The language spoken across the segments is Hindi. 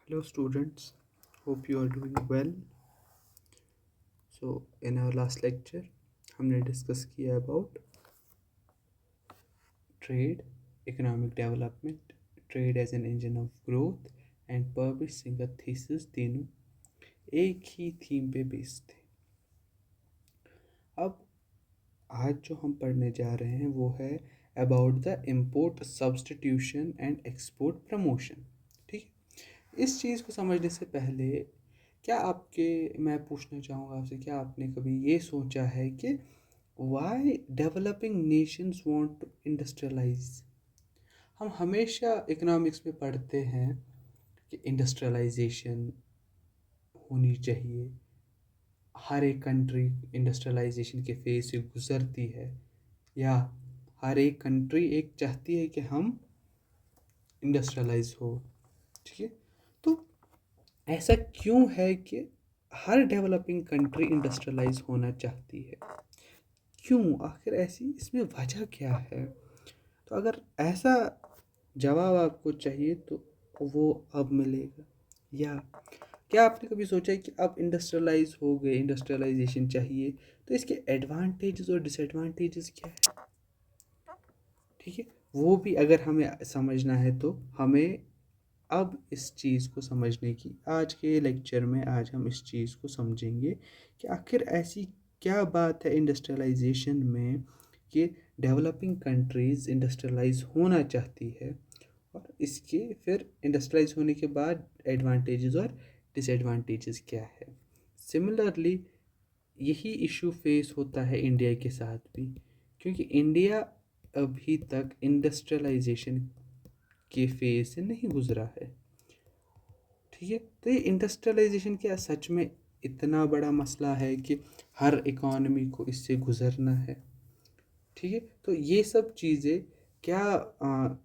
Hello students, hope you are doing well. So in our last lecture हमने डिस्कस किया about trade, economic development, trade as an engine of growth and purpose single thesis तीनों एक ही थीम पे बेस्ड थे। अब आज जो हम पढ़ने जा रहे हैं वो है about the import substitution and export promotion. ठीक है, इस चीज़ को समझने से पहले क्या आपके मैं पूछना चाहूँगा आपसे, क्या आपने कभी ये सोचा है कि why developing nations want to industrialize? हम हमेशा इकोनॉमिक्स में पढ़ते हैं कि इंडस्ट्रियलाइजेशन होनी चाहिए, हर एक कंट्री इंडस्ट्रियलाइजेशन के फेज से गुजरती है, या हर एक कंट्री एक चाहती है कि हम इंडस्ट्रियलाइज हो। ठीक है, तो ऐसा क्यों है कि हर डेवलपिंग कंट्री इंडस्ट्रियलाइज होना चाहती है? क्यों, आखिर ऐसी इसमें वजह क्या है? तो अगर ऐसा जवाब आपको चाहिए तो वो अब मिलेगा। या क्या आपने कभी सोचा है कि अब इंडस्ट्रियलाइज हो गए, इंडस्ट्रियलाइजेशन चाहिए, तो इसके एडवांटेजेस और डिसएडवांटेजेस क्या है? ठीक है, वो भी अगर हमें समझना है तो हमें अब इस चीज़ को समझने की, आज के लेक्चर में आज हम इस चीज़ को समझेंगे कि आखिर ऐसी क्या बात है इंडस्ट्रियलाइजेशन में कि डेवलपिंग कंट्रीज़ इंडस्ट्रियलाइज होना चाहती है, और इसके फिर इंडस्ट्रियलाइज होने के बाद एडवांटेजेस और डिसएडवांटेजेस क्या है। सिमिलरली यही इशू फेस होता है इंडिया के साथ भी, क्योंकि इंडिया अभी तक इंडस्ट्रियलाइजेशन के फेज से नहीं गुजरा है। ठीक है, तो ये इंडस्ट्रियलाइजेशन क्या सच में इतना बड़ा मसला है कि हर इकॉनमी को इससे गुजरना है? ठीक है, तो ये सब चीज़ें क्या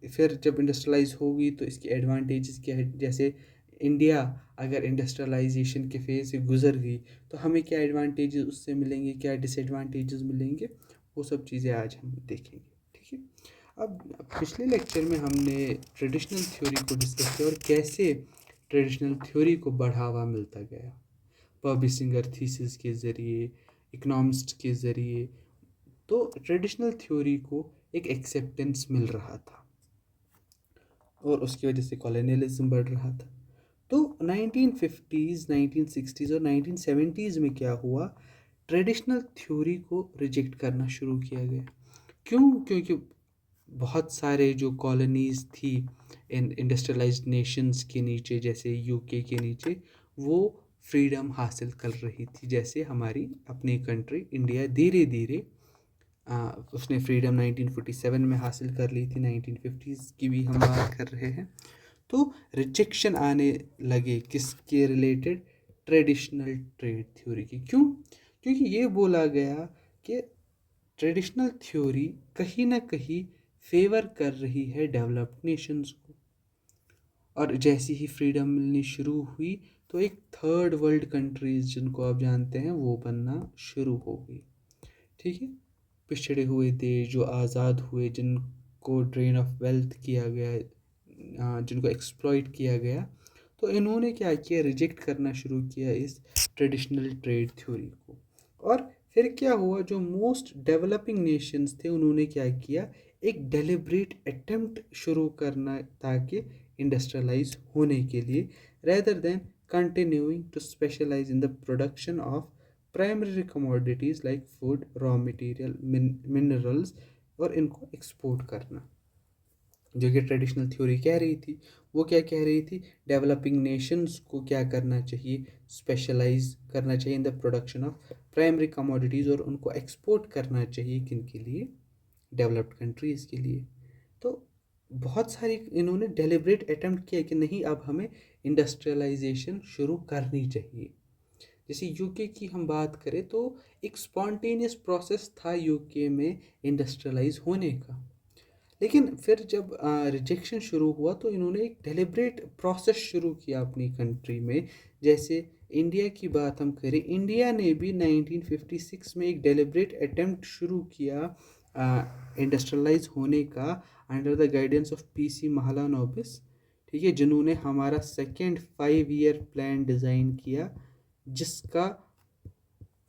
फिर जब इंडस्ट्रियलाइज होगी तो इसकी एडवांटेजेस क्या है? जैसे इंडिया अगर इंडस्ट्रियलाइजेशन के फेज से गुजर गई तो हमें क्या एडवांटेजेस उससे मिलेंगे, क्या डिसएडवांटेजेस मिलेंगे, वो सब चीज़ें आज हम देखेंगे। ठीक है, अब पिछले लेक्चर में हमने ट्रेडिशनल थ्योरी को डिस्कस किया और कैसे ट्रेडिशनल थ्योरी को बढ़ावा मिलता गया पर्बिसिंगर थीसिस के ज़रिए, इकोनॉमिस्ट के ज़रिए। तो ट्रेडिशनल थ्योरी को एक एक्सेप्टेंस मिल रहा था और उसकी वजह से कॉलोनियलिज्म बढ़ रहा था। तो 1950s, 1960s और 1970s में क्या हुआ, ट्रेडिशनल थ्योरी को रिजेक्ट करना शुरू किया गया। क्यों? क्योंकि बहुत सारे जो कॉलोनीज़ थी इन इंडस्ट्रियलाइज्ड नेशंस के नीचे, जैसे यूके के नीचे, वो फ्रीडम हासिल कर रही थी, जैसे हमारी अपनी कंट्री इंडिया धीरे धीरे उसने फ्रीडम 1947 में हासिल कर ली थी, 1950s की भी हम बात कर रहे हैं। तो रिजेक्शन आने लगे किसके रिलेटेड? ट्रेडिशनल ट्रेड थ्योरी की। क्यों? क्योंकि ये बोला गया कि ट्रेडिशनल थ्योरी कहीं ना कहीं फेवर कर रही है डेवलप्ड नेशंस को, और जैसी ही फ्रीडम मिलनी शुरू हुई तो एक थर्ड वर्ल्ड कंट्रीज जिनको आप जानते हैं वो बनना शुरू हो गई। ठीक है, पिछड़े हुए देश जो आज़ाद हुए, जिनको ड्रेन ऑफ वेल्थ किया गया, जिनको एक्सप्लॉइट किया गया, तो इन्होंने क्या किया, रिजेक्ट करना शुरू किया इस ट्रेडिशनल ट्रेड थ्योरी को। और फिर क्या हुआ, जो मोस्ट डेवलपिंग नेशंस थे उन्होंने क्या किया, एक डेलिब्रेट अटेम्प्ट शुरू करना ताकि इंडस्ट्रियलाइज होने के लिए, rather than continuing to specialize in the production of primary commodities like food, raw material, minerals, और इनको एक्सपोर्ट करना। जो कि ट्रेडिशनल थ्योरी कह रही थी, वो क्या कह रही थी, डेवलपिंग नेशंस को क्या करना चाहिए, स्पेशलाइज करना चाहिए इन the production of primary commodities, और उनको एक्सपोर्ट करना चाहिए किन के लिए? डेवलप्ड कंट्रीज़ के लिए। तो बहुत सारी इन्होंने डेलिब्रेट अटेम्प्ट किया कि नहीं, अब हमें इंडस्ट्रियलाइजेशन शुरू करनी चाहिए। जैसे यूके की हम बात करें तो एक स्पॉन्टेनियस प्रोसेस था यूके में इंडस्ट्रियलाइज होने का, लेकिन फिर जब रिजेक्शन शुरू हुआ तो इन्होंने एक डेलिब्रेट प्रोसेस शुरू किया अपनी कंट्री में। जैसे इंडिया की बात हम करें, इंडिया ने भी 1956 में एक डेलिब्रेट अटेम्प्ट शुरू किया इंडस्ट्रियलाइज होने का, under the guidance of PC Mahalanobis. ठीक है, जिन्होंने हमारा सेकेंड 5 ईयर प्लान डिज़ाइन किया, जिसका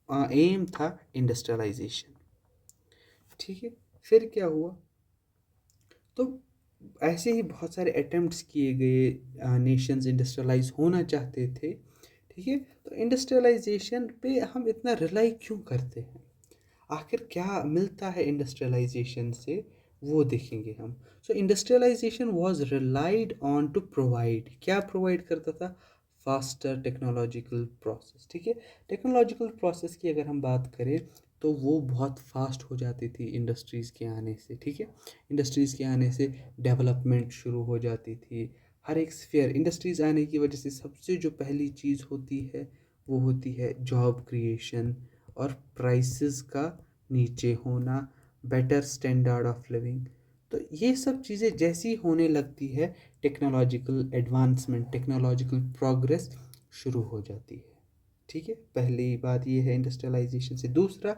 एम था इंडस्ट्रियलाइजेशन। ठीक है, फिर क्या हुआ, तो ऐसे ही बहुत सारे अटेम्प्ट्स किए गए, नेशंस इंडस्ट्रियलाइज होना चाहते थे। ठीक है, तो इंडस्ट्रियलाइजेशन पे हम इतना रिलाई क्यों करते हैं, आखिर क्या मिलता है इंडस्ट्रियलाइजेशन से, वो देखेंगे हम। So industrialization was relied on to provide, क्या प्रोवाइड करता था, फास्टर टेक्नोलॉजिकल प्रोसेस। ठीक है, टेक्नोलॉजिकल प्रोसेस की अगर हम बात करें तो वो बहुत फास्ट हो जाती थी इंडस्ट्रीज़ के आने से। ठीक है, इंडस्ट्रीज़ के आने से डेवलपमेंट शुरू हो जाती थी हर एक स्फीयर। इंडस्ट्रीज़ आने की वजह से सबसे जो पहली चीज़ होती है वो होती है जॉब क्रिएशन और प्राइसेस का नीचे होना, बेटर स्टैंडर्ड ऑफ लिविंग। तो ये सब चीज़ें जैसी होने लगती है, टेक्नोलॉजिकल एडवांसमेंट, टेक्नोलॉजिकल प्रोग्रेस शुरू हो जाती है। ठीक है, पहली बात ये है इंडस्ट्रियलाइजेशन से। दूसरा,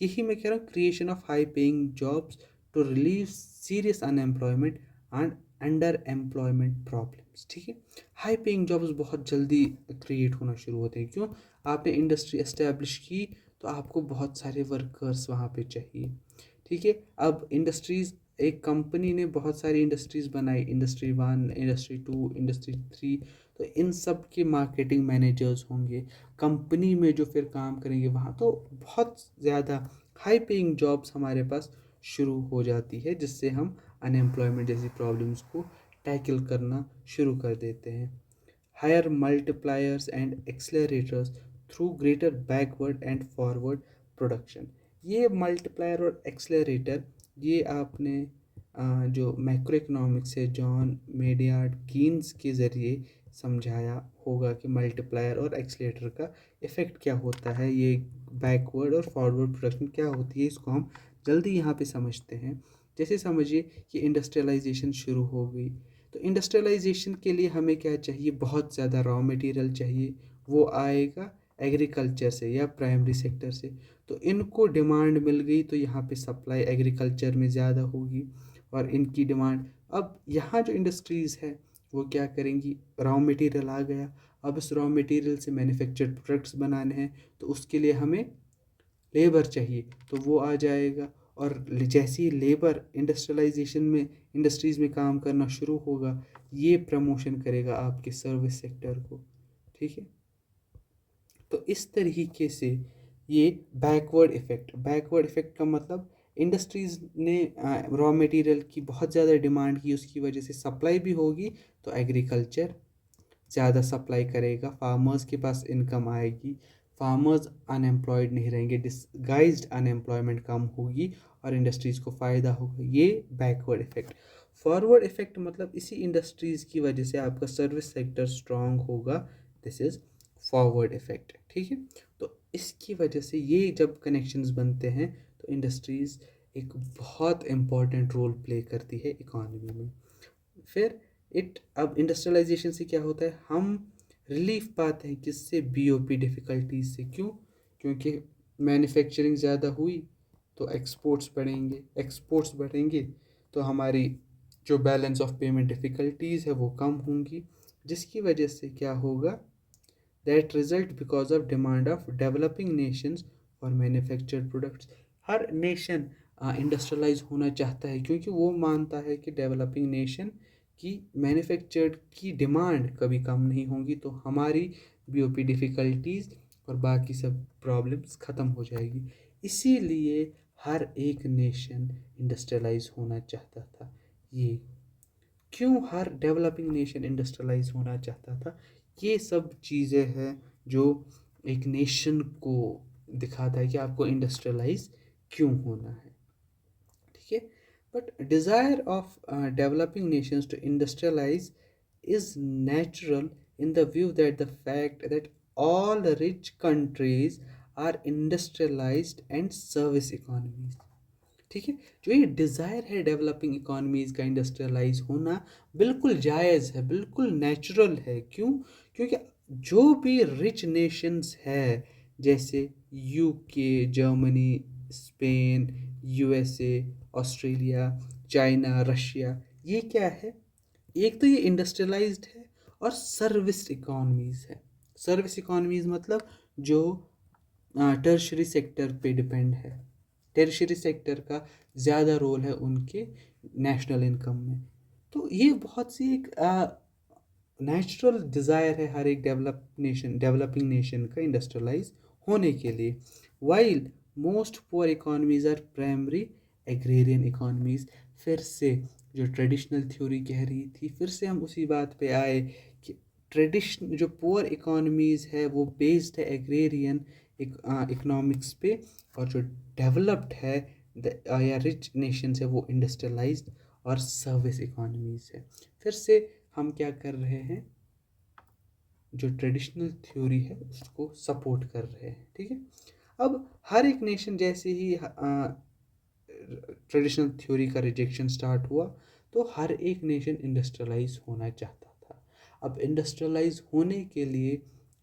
यही मैं कह रहा हूँ, creation of high paying jobs to relieve serious unemployment and underemployment problems. ठीक है, हाई पेइंग जॉब्स बहुत जल्दी क्रिएट होना शुरू होते हैं। क्यों, आपने इंडस्ट्री एस्टेब्लिश की तो आपको बहुत सारे वर्कर्स वहाँ पे चाहिए। ठीक है, अब इंडस्ट्रीज़, एक कंपनी ने बहुत सारी इंडस्ट्रीज़ बनाई, इंडस्ट्री 1, इंडस्ट्री 2, इंडस्ट्री 3। तो इन सब के मार्केटिंग मैनेजर्स होंगे कंपनी में जो फिर काम करेंगे वहाँ, तो बहुत ज़्यादा हाई पेइंग जॉब्स हमारे पास शुरू हो जाती है, जिससे हम अनएम्प्लॉयमेंट जैसी प्रॉब्लम्स को टैकल करना शुरू कर देते हैं। Higher multipliers and accelerators through greater backward and forward production. ये मल्टीप्लायर और एक्सलरेटर, ये आपने जो मैक्रो इकोनॉमिक्स है जॉन मेडियार्ड कीन्स के ज़रिए समझाया होगा कि मल्टीप्लायर और एक्सलेटर का इफ़ेक्ट क्या होता है, ये बैकवर्ड और फॉरवर्ड प्रोडक्शन क्या होती है, इसको हम जल्दी यहाँ पे समझते हैं। जैसे समझिए कि इंडस्ट्रियलाइजेशन शुरू हो गई, तो इंडस्ट्रियलाइजेशन के लिए हमें क्या चाहिए, बहुत ज़्यादा रॉ मटेरियल चाहिए, वो आएगा एग्रीकल्चर से या प्राइमरी सेक्टर से। तो इनको डिमांड मिल गई तो यहाँ पे सप्लाई एग्रीकल्चर में ज़्यादा होगी और इनकी डिमांड। अब यहाँ जो इंडस्ट्रीज़ है वो क्या करेंगी, रॉ मटेरियल आ गया, अब इस रॉ मटेरियल से मैन्युफैक्चर्ड प्रोडक्ट्स बनाने हैं तो उसके लिए हमें लेबर चाहिए, तो वो आ जाएगा। और जैसे ही लेबर इंडस्ट्रियलाइजेशन में, इंडस्ट्रीज़ में काम करना शुरू होगा, ये प्रमोशन करेगा आपके सर्विस सेक्टर को। ठीक है, तो इस तरीके से ये बैकवर्ड इफ़ेक्ट का मतलब, इंडस्ट्रीज़ ने रॉ मटेरियल की बहुत ज़्यादा डिमांड की, उसकी वजह से सप्लाई भी होगी, तो एग्रीकल्चर ज़्यादा सप्लाई करेगा, फार्मर्स के पास इनकम आएगी, फार्मर्स अनएम्प्लॉयड नहीं रहेंगे, डिसगाइज्ड अनएम्प्लॉयमेंट कम होगी और इंडस्ट्रीज़ को फ़ायदा होगा। ये बैकवर्ड इफ़ेक्ट। फॉरवर्ड इफ़ेक्ट मतलब इसी इंडस्ट्रीज़ की वजह से आपका सर्विस सेक्टर स्ट्रांग होगा, दिस इज़ फॉरवर्ड इफ़ेक्ट। ठीक है, तो इसकी वजह से ये जब कनेक्शंस बनते हैं तो इंडस्ट्रीज़ एक बहुत इम्पॉर्टेंट रोल प्ले करती है इकोनॉमी में। फिर अब इंडस्ट्रियलाइजेशन से क्या होता है, हम रिलीफ पाते हैं किससे, बीओपी डिफ़िकल्टीज से। क्यों, क्योंकि मैन्युफैक्चरिंग ज़्यादा हुई तो एक्सपोर्ट्स बढ़ेंगे तो हमारी जो बैलेंस ऑफ पेमेंट डिफ़िकल्टीज़ है वो कम होंगी, जिसकी वजह से क्या होगा, that result because of demand of developing Nations for manufactured products. Her nation industrialise होना चाहता है क्योंकि वो मानता है कि डेवलपिंग नेशन की मैन्युफैक्चर्ड की डिमांड कभी कम नहीं होगी, तो हमारी बीओपी डिफ़िकल्टीज़ और बाकी सब प्रॉब्लम्स ख़त्म हो जाएगी। इसीलिए हर एक नेशन इंडस्ट्रियलाइज होना चाहता था। ये क्यों हर डेवलपिंग नेशन इंडस्ट्रियलाइज होना चाहता था, ये सब चीज़ें हैं जो एक नेशन को दिखाता है कि आपको इंडस्ट्रियलाइज क्यों होना है। ठीक है, but desire of developing nations to industrialize is natural in the view that the fact that all rich countries are industrialized and service economies। ठीक है, जो ये डिज़ायर है डेवलपिंग इकोनॉमीज़ का इंडस्ट्रियलाइज होना, बिल्कुल जायज़ है, बिल्कुल नेचुरल है। क्यों, क्योंकि जो भी रिच नेशंस है, जैसे UK, Germany, Spain, USA, Australia, China, Russia, ये क्या है, एक तो ये इंडस्ट्रियलाइज्ड है और सर्विस इकोनॉमीज़ है। सर्विस इकोनॉमीज़ मतलब जो टर्शरी सेक्टर पे डिपेंड है। टर्शरी सेक्टर का ज़्यादा रोल है उनके नेशनल इनकम में। तो ये बहुत सी एक नेचुरल डिज़ायर है हर एक डेवलपिंग नेशन का इंडस्ट्रियलाइज होने के लिए। While most poor economies are primary agrarian economies. फिर से जो ट्रेडिशनल थ्योरी कह रही थी, फिर से हम उसी बात पे आए कि ट्रेडिशन जो पुअर इकोनॉमीज है वो बेस्ड है एग्रेरियन इकोनॉमिक्स पे, और जो डेवलप्ड है या रिच नेशन है वो इंडस्ट्रियलाइज्ड और सर्विस इकोनॉमीज है। फिर से हम क्या कर रहे हैं, जो ट्रेडिशनल थ्योरी है उसको सपोर्ट कर रहे हैं। ठीक है, अब हर एक नेशन जैसे ही ट्रेडिशनल थ्योरी का रिजेक्शन स्टार्ट हुआ तो हर एक नेशन इंडस्ट्रियलाइज होना चाहता था। अब इंडस्ट्रियलाइज होने के लिए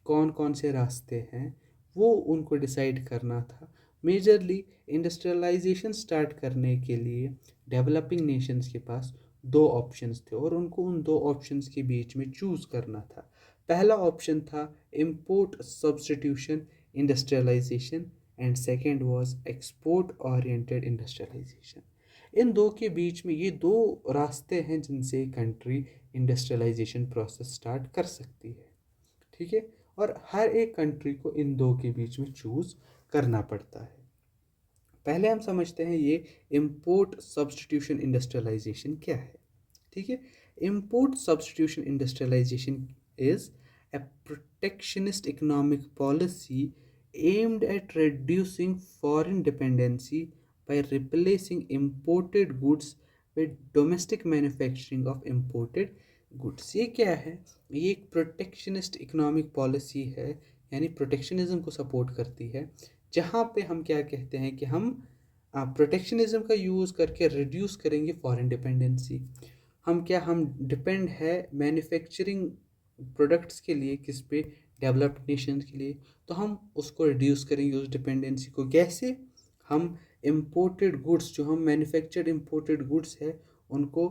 कौन कौन से रास्ते हैं वो उनको डिसाइड करना था। मेजरली इंडस्ट्रियलाइजेशन स्टार्ट करने के लिए डेवलपिंग नेशंस के पास दो ऑप्शंस थे और उनको उन दो ऑप्शंस के बीच में चूज़ करना था। पहला ऑप्शन था import substitution industrialization and second was export oriented industrialization. इन दो के बीच में ये दो रास्ते हैं जिनसे कंट्री इंडस्ट्रियलाइजेशन प्रोसेस स्टार्ट कर सकती है। ठीक है, और हर एक कंट्री को इन दो के बीच में चूज़ करना पड़ता है। पहले हम समझते हैं ये इम्पोर्ट सब्स्टिट्यूशन इंडस्ट्रियलाइजेशन क्या है। ठीक है, import substitution industrialization is a protectionist economic policy aimed at reducing foreign dependency by replacing imported goods with domestic manufacturing of imported goods। ये क्या है, ये एक प्रोटेक्शनिस्ट इकोनॉमिक पॉलिसी है, यानी प्रोटेक्शनिज्म को सपोर्ट करती है, जहाँ पे हम क्या कहते हैं कि हम प्रोटेक्शनिज्म का यूज़ करके रिड्यूस करेंगे फॉरेन डिपेंडेंसी। हम डिपेंड है मैन्युफैक्चरिंग प्रोडक्ट्स के लिए किस पे, डेवलप्ड नेशंस के लिए। तो हम उसको रिड्यूस करेंगे उस डिपेंडेंसी को। कैसे, हम इम्पोर्टेड गुड्स जो हम मैन्युफैक्चर्ड इम्पोर्टेड गुड्स है उनको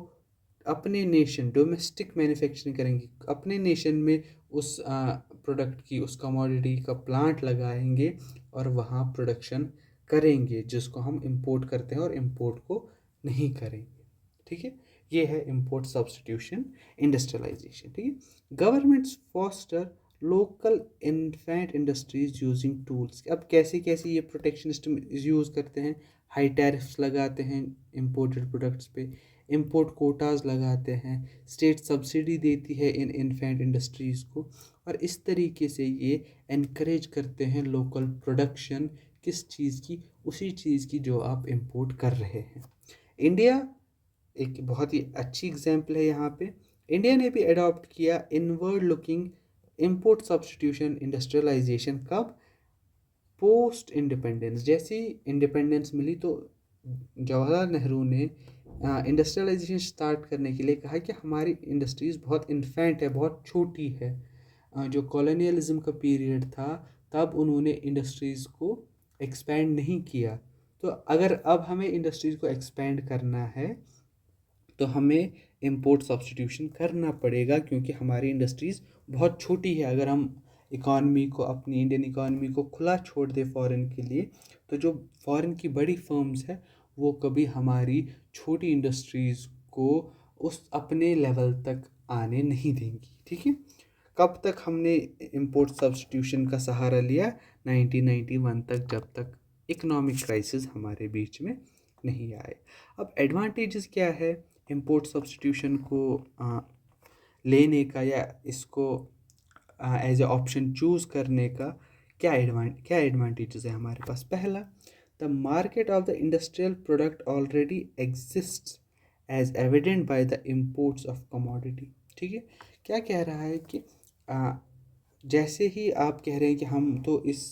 अपने नेशन डोमेस्टिक मैन्युफैक्चरिंग करेंगे, अपने नेशन में उस प्रोडक्ट की उस कमोडिटी का प्लांट लगाएंगे और वहाँ प्रोडक्शन करेंगे जिसको हम इंपोर्ट करते हैं और इंपोर्ट को नहीं करेंगे। ठीक है, ये है इंपोर्ट सब्स्टिट्यूशन इंडस्ट्रियलाइजेशन। ठीक है, governments foster local infant industries using tools. अब कैसे कैसे ये प्रोटेक्शनिस्ट यूज़ करते हैं, हाई टैरिफ्स लगाते हैं इंपोर्टेड प्रोडक्ट्स पे, इंपोर्ट कोटाज लगाते हैं, स्टेट सब्सिडी देती है इन इन्फेंट इंडस्ट्रीज़ को, और इस तरीके से ये इनक्रेज करते हैं लोकल प्रोडक्शन किस चीज़ की, उसी चीज़ की जो आप इंपोर्ट कर रहे हैं। इंडिया एक बहुत ही अच्छी एग्जांपल है यहाँ पे। इंडिया ने भी अडॉप्ट किया inward looking import substitution industrialization. कब, पोस्ट इंडिपेंडेंस। जैसे ही इंडिपेंडेंस मिली तो जवाहरलाल नेहरू ने इंडस्ट्रियलाइजेशन स्टार्ट करने के लिए कहा कि हमारी इंडस्ट्रीज़ बहुत इन्फेंट है, बहुत छोटी है। जो कॉलोनियलिज्म का पीरियड था तब उन्होंने इंडस्ट्रीज़ को एक्सपेंड नहीं किया। तो अगर अब हमें इंडस्ट्रीज़ को एक्सपेंड करना है तो हमें इंपोर्ट सब्स्टिट्यूशन करना पड़ेगा, क्योंकि हमारी इंडस्ट्रीज़ बहुत छोटी है। अगर हम इकॉनमी को, अपनी इंडियन इकॉनमी को खुला छोड़ दे फॉरेन के लिए, तो जो फॉरेन की बड़ी फर्म्स है वो कभी हमारी छोटी इंडस्ट्रीज़ को उस अपने लेवल तक आने नहीं देंगी। ठीक है, कब तक हमने इंपोर्ट सब्स्टिट्यूशन का सहारा लिया, 1991 तक, जब तक इकोनॉमिक क्राइसिस हमारे बीच में नहीं आए। अब एडवांटेजेस क्या है इंपोर्ट सब्स्टिट्यूशन को लेने का, या इसको एज ए ऑप्शन चूज़ करने का, क्या एडवांटेजेस है हमारे पास। पहला, the market of the industrial product already exist as evident by the imports of commodity. ठीक है, क्या कह रहा है कि जैसे ही आप कह रहे हैं कि हम तो इस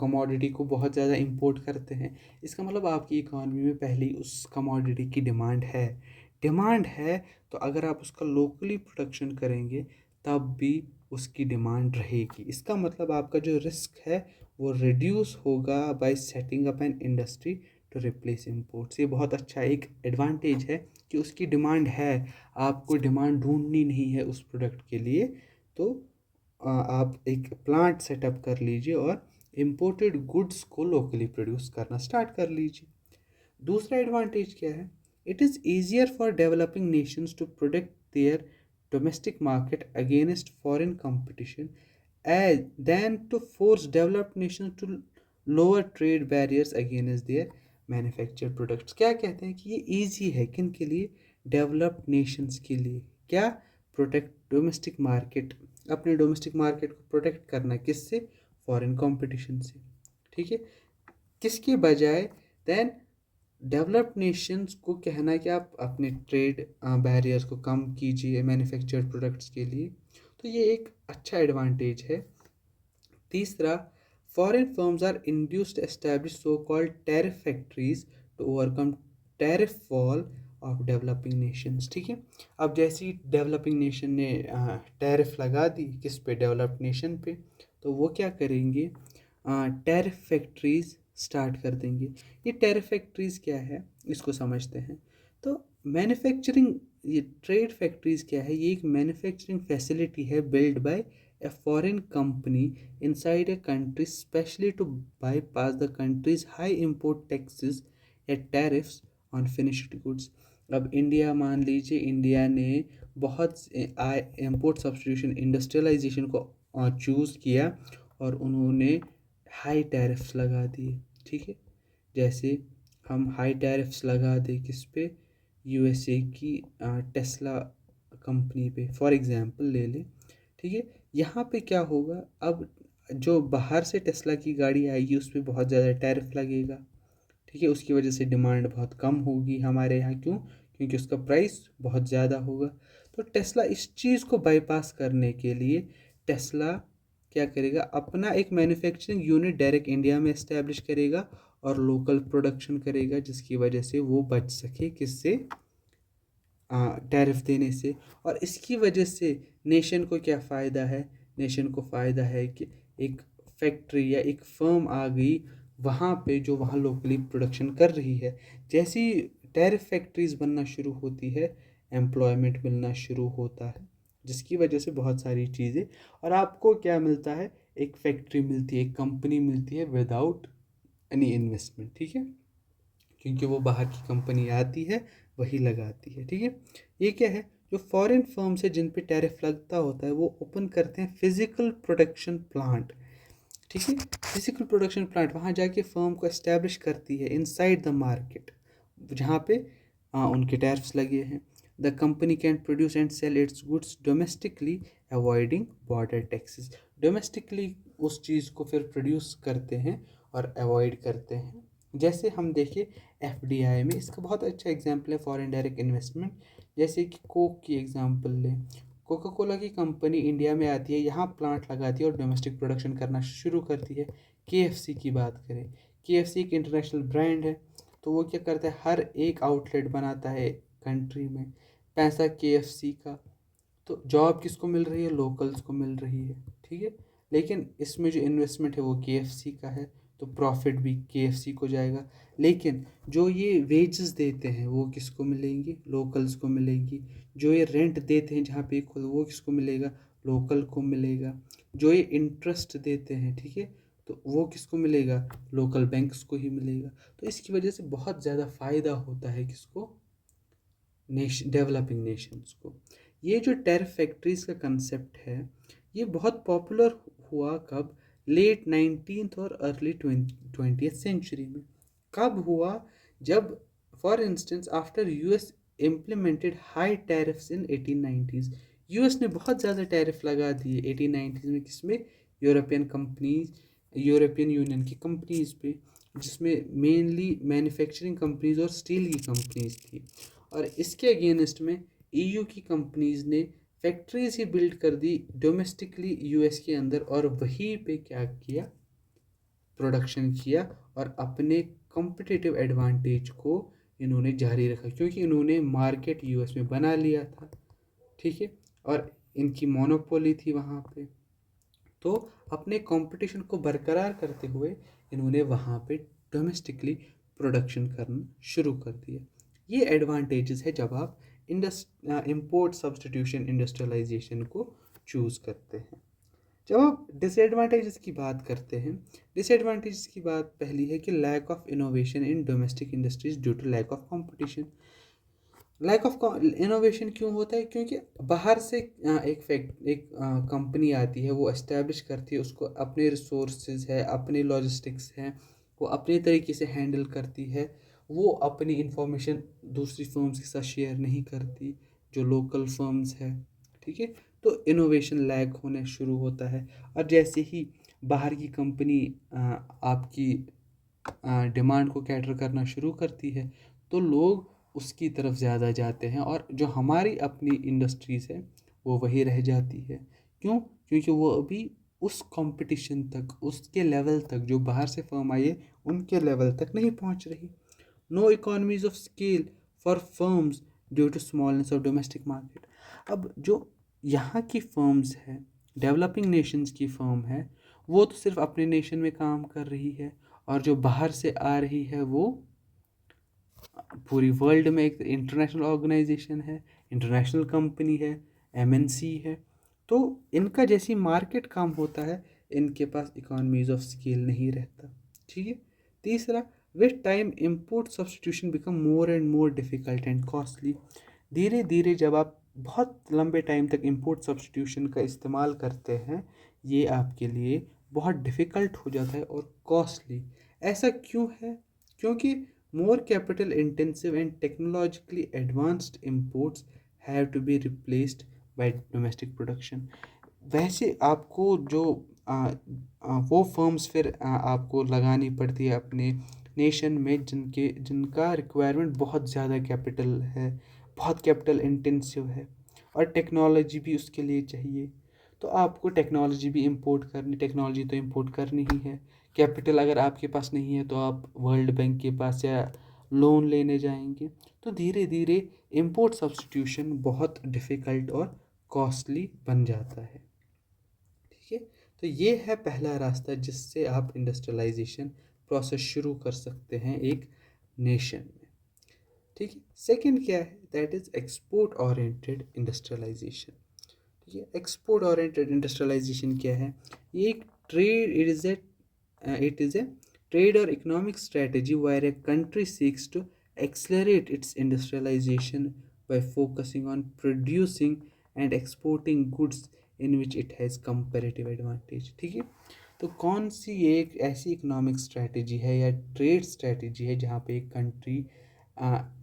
कमोडिटी को बहुत ज़्यादा इंपोर्ट करते हैं, इसका मतलब आपकी इकॉनमी में पहले ही उस कमोडिटी की डिमांड है। तो अगर आप उसका लोकली प्रोडक्शन करेंगे तब भी उसकी डिमांड रहेगी। इसका मतलब आपका जो रिस्क है वो रिड्यूस होगा by setting up an industry to replace imports. ये बहुत अच्छा एक एडवांटेज है कि उसकी डिमांड है, आपको डिमांड ढूंढनी नहीं है उस प्रोडक्ट के लिए। तो आप एक प्लांट सेटअप कर लीजिए और इम्पोर्टेड गुड्स को लोकली प्रोड्यूस करना स्टार्ट कर लीजिए। दूसरा एडवांटेज क्या है? It is easier for developing nations to protect their domestic market against foreign competition as than to force developed nations to lower trade barriers against their manufactured products. क्या कहते हैं कि ये ईजी है किन के लिए? डेवलप्ड नेशंस के लिए। क्या? प्रोटेक्ट डोमेस्टिक मार्केट, अपने डोमेस्टिक मार्केट को प्रोटेक्ट करना किससे? फॉरेन कंपटीशन से। ठीक है, किसके बजाय? देन डेवलप्ड नेशंस को कहना है कि आप अपने ट्रेड बैरियर्स को कम कीजिए मैन्युफैक्चर्ड प्रोडक्ट्स के लिए। तो ये एक अच्छा एडवांटेज है। तीसरा, foreign firms are induced establish so called tariff factories to overcome tariff wall of developing nations. ठीक है, अब जैसे ही डेवलपिंग नेशन ने टैरिफ लगा दी किस पे? डेवलप्ड नेशन पे। तो वो क्या करेंगे? टैरिफ फैक्ट्रीज स्टार्ट कर देंगे। ये टैरिफ फैक्ट्रीज क्या है इसको समझते हैं। तो मैन्युफैक्चरिंग, ये ट्रेड फैक्ट्रीज क्या है? ये एक मैन्युफैक्चरिंग फैसिलिटी है build by a foreign company inside a country specially to bypass the country's high import taxes and tariffs on finished goods। अब इंडिया, मान लीजिए इंडिया ने बहुत इम्पोर्ट सब्सटीट्यूशन इंडस्ट्रियलाइजेशन को चूज़ किया और उन्होंने हाई टैरिफ्स लगा दिए। ठीक है, जैसे हम हाई टैरिफ्स लगा दें किस पे? यूएसए की टेस्ला कंपनी पे फॉर एग्जांपल ले लें। ठीक है, यहाँ पे क्या होगा? अब जो बाहर से टेस्ला की गाड़ी आएगी उस पर बहुत ज़्यादा टैरिफ लगेगा। ठीक है, उसकी वजह से डिमांड बहुत कम होगी हमारे यहाँ। क्यों? क्योंकि उसका प्राइस बहुत ज़्यादा होगा। तो टेस्ला इस चीज़ को बाईपास करने के लिए टेस्ला क्या करेगा? अपना एक मैन्युफैक्चरिंग यूनिट डायरेक्ट इंडिया में इस्टेब्लिश करेगा और लोकल प्रोडक्शन करेगा, जिसकी वजह से वो बच सके किससे? टैरिफ देने से। और इसकी वजह से नेशन को क्या फ़ायदा है? नेशन को फ़ायदा है कि एक फैक्ट्री या एक फर्म आ गई वहाँ पे जो वहाँ लोकली प्रोडक्शन कर रही है। जैसी टैरिफ फैक्ट्रीज बनना शुरू होती है, एम्प्लॉयमेंट मिलना शुरू होता है, जिसकी वजह से बहुत सारी चीज़ें। और आपको क्या मिलता है? एक फैक्ट्री मिलती है, एक कंपनी मिलती है विदाउट एनी इन्वेस्टमेंट। ठीक है, क्योंकि वो बाहर की कंपनी आती है वही लगाती है। ठीक है, ये क्या है? जो फॉरेन फर्म्स है जिन पे टैरिफ लगता होता है वो ओपन करते हैं फिजिकल प्रोडक्शन प्लांट। ठीक है, फिजिकल प्रोडक्शन प्लांट वहाँ जाके फर्म को एस्टेब्लिश करती है इनसाइड द मार्केट जहाँ पे उनके टैरिफ्स लगे हैं। The company can produce and sell its goods domestically avoiding border taxes. Domestically उस चीज़ को फिर प्रोड्यूस करते हैं और अवॉइड करते हैं। जैसे हम देखिए एफडीआई में इसका बहुत अच्छा एग्जांपल है फॉरेन डायरेक्ट इन्वेस्टमेंट। जैसे कि कोक की एग्जांपल लें, कोका कोला की कंपनी इंडिया में आती है, यहाँ प्लांट लगाती है और डोमेस्टिक प्रोडक्शन करना शुरू करती है। केएफसी की बात करें, केएफसी एक इंटरनेशनल ब्रांड है, तो वो क्या करता है? हर एक आउटलेट बनाता है कंट्री में, पैसा केएफसी का। तो जॉब किसको मिल रही है? लोकल्स को मिल रही है। ठीक है, लेकिन इसमें जो इन्वेस्टमेंट है वो केएफसी का है, तो प्रॉफिट भी केएफसी को जाएगा। लेकिन जो ये वेजेस देते हैं वो किसको मिलेंगी? लोकल्स को मिलेंगी। जो ये रेंट देते हैं जहाँ पे खुद, वो किसको मिलेगा? लोकल को मिलेगा। जो ये इंटरेस्ट देते हैं, ठीक है, तो वो किसको मिलेगा? लोकल बैंक्स को ही मिलेगा। तो इसकी वजह से बहुत ज़्यादा फ़ायदा होता है किसको? डेवलपिंग नेशंस को। ये जो टैरिफ फैक्ट्रीज का कंसेप्ट है ये बहुत पॉपुलर हुआ कब? लेट 19th और अर्ली 20th सेंचुरी में। कब हुआ? जब for instance after US implemented high tariffs in 1890s। US ने बहुत ज़्यादा टैरिफ लगा दिए 1890s में। किसमें? यूरोपियन कंपनीज, यूरोपियन यूनियन की कंपनीज पे, जिसमें मेनली मैन्युफैक्चरिंग कंपनीज और स्टील की कंपनीज थी। और इसके अगेंस्ट में ईयू की कंपनीज ने फैक्ट्रीज ही बिल्ड कर दी डोमेस्टिकली यूएस के अंदर, और वहीं पे क्या किया? प्रोडक्शन किया और अपने कॉम्पिटिटिव एडवांटेज को इन्होंने जारी रखा, क्योंकि इन्होंने मार्केट यूएस में बना लिया था। ठीक है, और इनकी मोनोपोली थी वहाँ पे। तो अपने कंपटीशन को बरकरार करते हुए इन्होंने वहाँ पे डोमेस्टिकली प्रोडक्शन करना शुरू कर दिया। ये एडवांटेजेस है जब आप इंपोर्ट सब्सटीट्यूशन इंडस्ट्रियलाइजेशन को चूज़ करते हैं। जब आप डिसएडवांटेजेस की बात करते हैं, डिसएडवांटेजेस की बात पहली है कि lack of innovation in domestic industries due to lack of competition. Lack of innovation क्यों होता है? क्योंकि बाहर से एक कंपनी आती है, वो एस्टेब्लिश करती है, उसको अपने रिसोर्सेज है, अपने लॉजिस्टिक्स हैं, वो अपने तरीके से हैंडल करती है, वो अपनी इंफॉर्मेशन दूसरी फर्म्स के साथ शेयर नहीं करती जो लोकल फर्म्स है। ठीक है, तो इनोवेशन लैक होने शुरू होता है। और जैसे ही बाहर की कंपनी आपकी डिमांड को कैटर करना शुरू करती है, तो लोग उसकी तरफ ज़्यादा जाते हैं और जो हमारी अपनी इंडस्ट्रीज़ है वो वही रह जाती है। क्यों? क्योंकि वो अभी उस कंपटीशन तक, उसके लेवल तक जो बाहर से फर्म आई है उनके लेवल तक नहीं पहुंच रही। No economies of scale for firms due to smallness of domestic market. अब जो यहाँ की फर्म्स है, डेवलपिंग नेशंस की फर्म है, वो तो सिर्फ अपने नेशन में काम कर रही है, और जो बाहर से आ रही है वो पूरी वर्ल्ड में एक इंटरनेशनल ऑर्गेनाइजेशन है, इंटरनेशनल कंपनी है, एमएनसी है। तो इनका जैसी मार्केट कम होता है, इनके पास इकोनॉमीज ऑफ स्केल नहीं रहता। ठीक है। तीसरा, with time import substitution become more and more difficult and costly. धीरे धीरे जब आप बहुत लंबे टाइम तक इम्पोर्ट सब्सटीट्यूशन का इस्तेमाल करते हैं, ये आपके लिए बहुत डिफ़िकल्ट हो जाता है और कॉस्टली। ऐसा क्यों है? क्योंकि more capital intensive and technologically advanced imports have to be replaced by domestic production। वैसे आपको जो वो फर्म्स फिर आपको लगानी पड़ती है अपने नेशन में जिनका रिक्वायरमेंट बहुत ज़्यादा कैपिटल है, बहुत कैपिटल इंटेंसिव है, और टेक्नोलॉजी भी उसके लिए चाहिए। तो आपको टेक्नोलॉजी तो इंपोर्ट करनी ही है। कैपिटल अगर आपके पास नहीं है तो आप वर्ल्ड बैंक के पास या लोन लेने जाएंगे। तो धीरे धीरे इंपोर्ट सब्सटीट्यूशन बहुत डिफ़िकल्ट और कॉस्टली बन जाता है। ठीक है, तो ये है पहला रास्ता जिससे आप इंडस्ट्रियलाइजेशन प्रोसेस शुरू कर सकते हैं एक नेशन में। ठीक है। सेकंड क्या है? That is export oriented industrialization. ठीक है, एक्सपोर्ट ओरिएंटेड इंडस्ट्रियलाइजेशन क्या है? ये एक trade it is a trade or economic strategy where a country seeks to accelerate its industrialization by focusing on producing and exporting goods in which it has comparative advantage। ठीक है, तो कौन सी एक ऐसी इकोनॉमिक स्ट्रेटजी है या ट्रेड स्ट्रेटजी है जहाँ पे एक कंट्री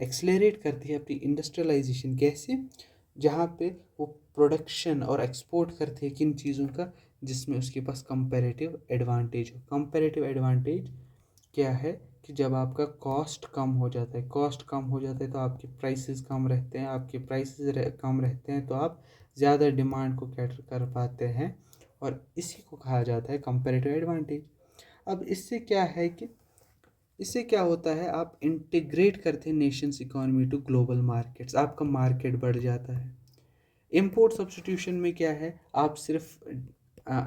एक्सेलरेट करती है अपनी इंडस्ट्रियलाइजेशन? कैसे? जहाँ पे वो प्रोडक्शन और एक्सपोर्ट करती है किन चीज़ों का, जिसमें उसके पास कंपैरेटिव एडवांटेज हो। कंपैरेटिव एडवांटेज क्या है? कि जब आपका कॉस्ट कम हो जाता है, तो आपके प्राइसेस कम रहते हैं, कम रहते हैं तो आप ज़्यादा डिमांड को कैटर कर पाते हैं, और इसी को कहा जाता है कंपैरेटिव एडवांटेज। अब इससे क्या होता है? आप इंटीग्रेट करते हैं nations economy to global markets, आपका मार्केट बढ़ जाता है। इम्पोर्ट सब्सटीट्यूशन में क्या है? आप सिर्फ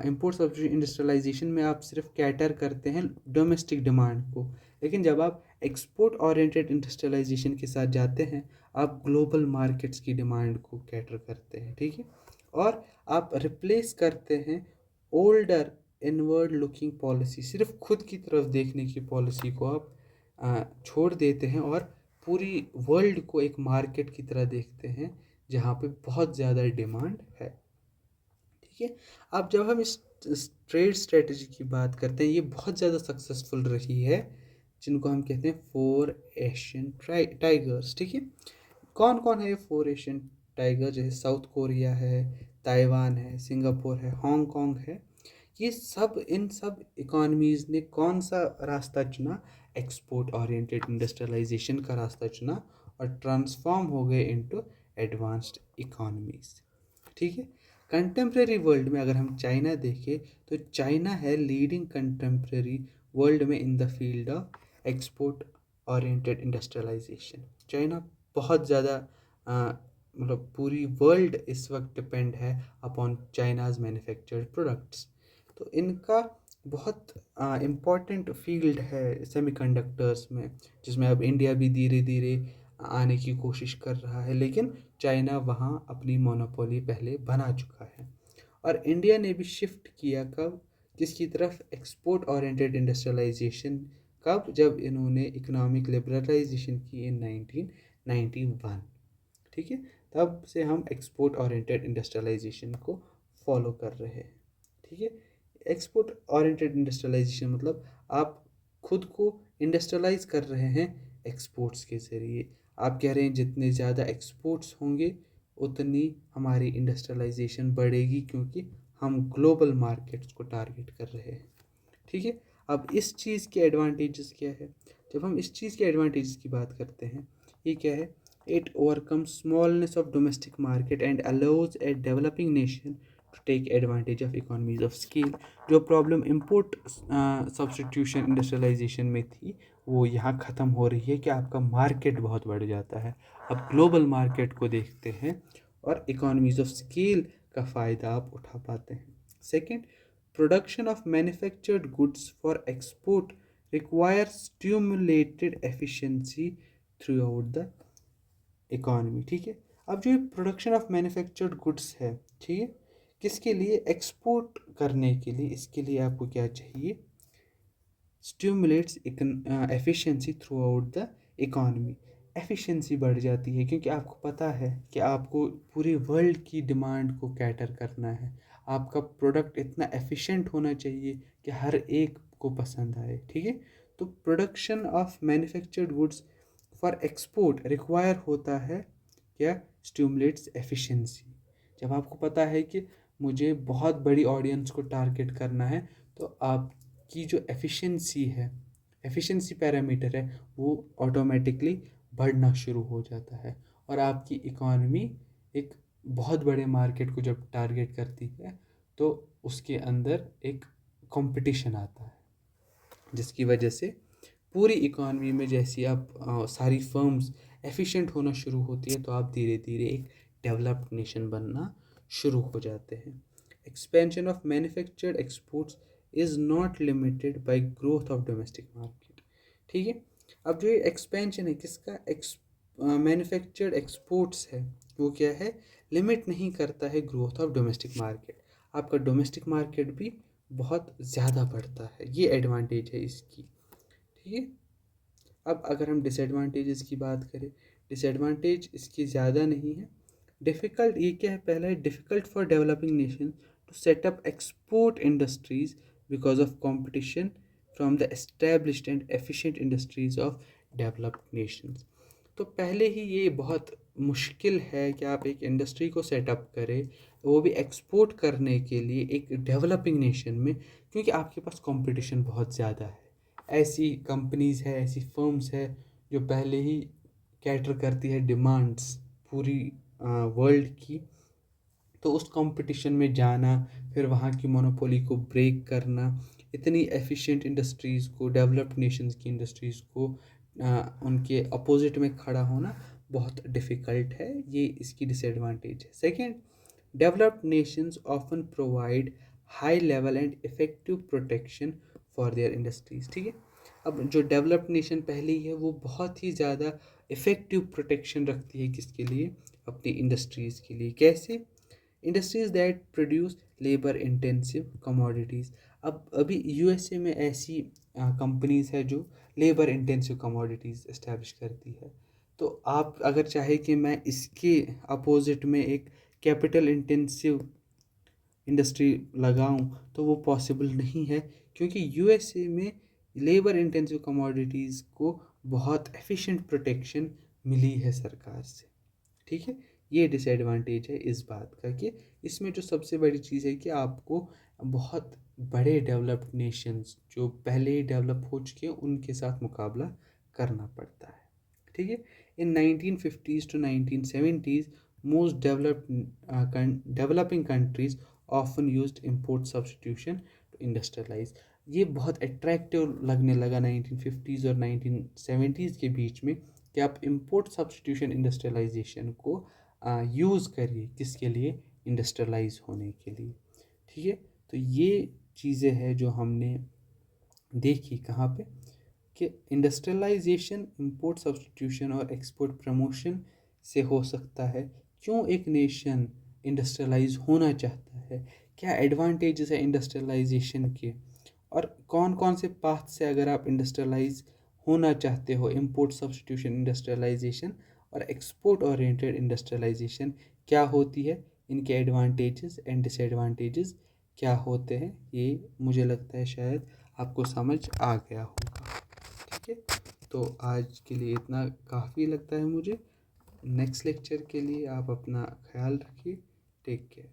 इम्पोर्ट सब्सटीट्यूशन इंडस्ट्रियलाइजेशन में आप सिर्फ कैटर करते हैं डोमेस्टिक डिमांड को, लेकिन जब आप एक्सपोर्ट ओरिएंटेड इंडस्ट्रियलाइजेशन के साथ जाते हैं, आप ग्लोबल मार्केट्स की डिमांड को कैटर करते हैं। ठीक है, और आप रिप्लेस करते हैं ओल्डर इनवर्ड लुकिंग पॉलिसी, सिर्फ खुद की तरफ देखने की पॉलिसी को आप छोड़ देते हैं और पूरी वर्ल्ड को एक मार्केट की तरह देखते हैं जहाँ पे बहुत ज़्यादा डिमांड है। ठीक है, अब जब हम इस ट्रेड स्ट्रेटजी की बात करते हैं, ये बहुत ज़्यादा सक्सेसफुल रही है, जिनको हम कहते हैं 4 एशियन टाइगर्स। ठीक है, कौन कौन है ये 4 एशियन टाइगर? जैसे साउथ कोरिया है, ताइवान है, सिंगापुर है, हांगकांग है। इन सब इकोनॉमीज़ ने कौन सा रास्ता चुना? एक्सपोर्ट ओरिएंटेड इंडस्ट्रियलाइजेशन का रास्ता चुना और ट्रांसफॉर्म हो गए इनटू एडवांस्ड इकोनॉमीज। ठीक है, कंटेम्प्रेरी वर्ल्ड में अगर हम चाइना देखें तो चाइना है लीडिंग कंटेम्प्रेरी वर्ल्ड में in the field of export oriented industrialization. China बहुत ज़्यादा मतलब पूरी वर्ल्ड इस वक्त डिपेंड है अपॉन चाइनाज मैन्युफैक्चर्ड प्रोडक्ट्स। तो इनका बहुत इम्पॉर्टेंट फील्ड है सेमीकंडक्टर्स में, जिसमें अब इंडिया भी धीरे धीरे आने की कोशिश कर रहा है, लेकिन चाइना वहाँ अपनी मोनोपोली पहले बना चुका है। और इंडिया ने भी शिफ्ट किया कब, किसकी तरफ, एक्सपोर्ट ओरिएंटेड इंडस्ट्रियलाइजेशन। कब, जब इन्होंने इकोनॉमिक लिबरलाइजेशन की इन 1991। ठीक है, तब से हम एक्सपोर्ट ओरिएंटेड इंडस्ट्रियलाइजेशन को फॉलो कर रहे हैं। ठीक है, एक्सपोर्ट ओरिएंटेड इंडस्ट्रियलाइजेशन मतलब आप खुद को इंडस्ट्रियलाइज कर रहे हैं एक्सपोर्ट्स के ज़रिए। आप कह रहे हैं जितने ज़्यादा एक्सपोर्ट्स होंगे उतनी हमारी इंडस्ट्रियलाइजेशन बढ़ेगी, क्योंकि हम ग्लोबल मार्केट्स को टारगेट कर रहे हैं। ठीक है, अब इस चीज़ के एडवांटेजेस क्या है। जब हम इस चीज़ के एडवांटेजेस की बात करते हैं, ये क्या है, it overcome smallness of domestic market and allows a developing nation to take advantage of economies of scale. जो प्रॉब्लम इम्पोर्ट सब्सटीट्यूशन इंडस्ट्रियलाइजेशन में थी, वो यहाँ ख़त्म हो रही है कि आपका मार्केट बहुत बढ़ जाता है। अब ग्लोबल मार्केट को देखते हैं और इकोनॉमीज ऑफ स्केल का फ़ायदा आप उठा पाते हैं। Second, production of manufactured goods for export requires stimulated efficiency throughout the economy। ठीक है, अब जो ये प्रोडक्शन ऑफ मैन्युफैक्चर्ड गुड्स है, ठीक है, किसके लिए, एक्सपोर्ट करने के लिए। इसके लिए आपको क्या चाहिए, stimulates efficiency through out the economy. Efficiency बढ़ जाती है क्योंकि आपको पता है कि आपको पूरी वर्ल्ड की डिमांड को कैटर करना है। आपका प्रोडक्ट इतना एफिशिएंट होना चाहिए कि हर एक को पसंद आए। ठीक है, तो production of manufactured goods for export require होता है क्या, स्टिमुलेट्स एफिशिएंसी। जब आपको पता है कि मुझे बहुत बड़ी ऑडियंस को टारगेट करना है, तो आप की जो एफिशिएंसी है, एफिशिएंसी पैरामीटर है, वो ऑटोमेटिकली बढ़ना शुरू हो जाता है। और आपकी इकॉनमी एक बहुत बड़े मार्केट को जब टारगेट करती है, तो उसके अंदर एक कंपटीशन आता है, जिसकी वजह से पूरी इकॉनमी में जैसी आप सारी फर्म्स एफिशिएंट होना शुरू होती है, तो आप धीरे धीरे एक डेवलप्ड नेशन बनना शुरू हो जाते हैं। Expansion of manufactured exports is not limited by growth of domestic market. ठीक है, अब जो ये एक्सपेंशन है किसका, मैन्युफैक्चर्ड एक्सपोर्ट्स है, वो क्या है, लिमिट नहीं करता है ग्रोथ ऑफ डोमेस्टिक मार्केट। आपका डोमेस्टिक मार्केट भी बहुत ज़्यादा बढ़ता है, ये एडवांटेज है इसकी। ठीक है, अब अगर हम डिसएडवांटेजेस की बात करें, डिसएडवांटेज इसकी ज़्यादा नहीं है। डिफ़िकल्ट, ये क्या है, पहला है difficult for developing nation to set up export industries because of competition from the established and efficient industries of developed nations. तो पहले ही ये बहुत मुश्किल है कि आप एक इंडस्ट्री को सेटअप करें, वो भी एक्सपोर्ट करने के लिए एक डेवलपिंग नेशन में, क्योंकि आपके पास कंपटीशन बहुत ज़्यादा है। ऐसी कंपनीज़ है, ऐसी फर्म्स है जो पहले ही कैटर करती है डिमांड्स पूरी वर्ल्ड की। तो उस कंपटीशन में जाना, फिर वहाँ की मोनोपोली को ब्रेक करना, इतनी एफिशिएंट इंडस्ट्रीज़ को, डेवलप्ड नेशंस की इंडस्ट्रीज़ को उनके अपोजिट में खड़ा होना बहुत डिफ़िकल्ट है। ये इसकी डिसएडवांटेज है। Second, developed Nations often provide high level and effective protection for their industries. ठीक है, अब जो डेवलप्ड नेशन पहले ही है, वो बहुत ही ज़्यादा इफ़ेक्टिव प्रोटेक्शन रखती है किसके लिए, अपनी इंडस्ट्रीज़ के लिए। कैसे, industries that produce labour intensive commodities. अब अभी यूएसए में ऐसी कंपनीज है जो लेबर इंटेंसिव कमोडिटीज़ इस्टेब्लिश करती है। तो आप अगर चाहे कि मैं इसके अपोजिट में एक कैपिटल इंटेंसिव इंडस्ट्री लगाऊं, तो वो पॉसिबल नहीं है, क्योंकि यूएसए में लेबर इंटेंसिव कमोडिटीज़ को बहुत एफिशिएंट प्रोटेक्शन मिली है सरकार से। ठीक है, ये डिसएडवांटेज है इस बात का कि इसमें जो सबसे बड़ी चीज़ है कि आपको बहुत बड़े डेवलप्ड नेशंस जो पहले ही डेवलप हो चुके हैं उनके साथ मुकाबला करना पड़ता है। ठीक है, in 1950s to 1970s most developing countries often used import substitution to industrialize. ये बहुत अट्रैक्टिव लगने लगा 1950s और 1970s के बीच में कि आप इंपोर्ट सब्स्टिट्यूशन इंडस्ट्रियलाइजेशन को यूज़ करिए, किसके लिए, इंडस्ट्रियलाइज होने के लिए। ठीक है, तो ये चीज़ें हैं जो हमने देखी कहाँ पे, कि इंडस्ट्रियलाइजेशन, इंपोर्ट सब्स्टिट्यूशन और एक्सपोर्ट प्रमोशन से हो सकता है। क्यों एक नेशन इंडस्ट्रियलाइज होना चाहता है, क्या एडवांटेजेस है इंडस्ट्रियलाइजेशन के, और कौन कौन से पाथ से अगर आप इंडस्ट्रियलाइज होना चाहते हो, इंपोर्ट सब्स्टिट्यूशन इंडस्ट्रियलाइजेशन और एक्सपोर्ट ओरिएंटेड इंडस्ट्रियलाइजेशन क्या होती है, इनके एडवांटेजेस एंड डिसएडवांटेजेस क्या होते हैं, ये मुझे लगता है शायद आपको समझ आ गया होगा। ठीक है, तो आज के लिए इतना काफ़ी लगता है मुझे। नेक्स्ट लेक्चर के लिए आप अपना ख्याल रखिए। Take care.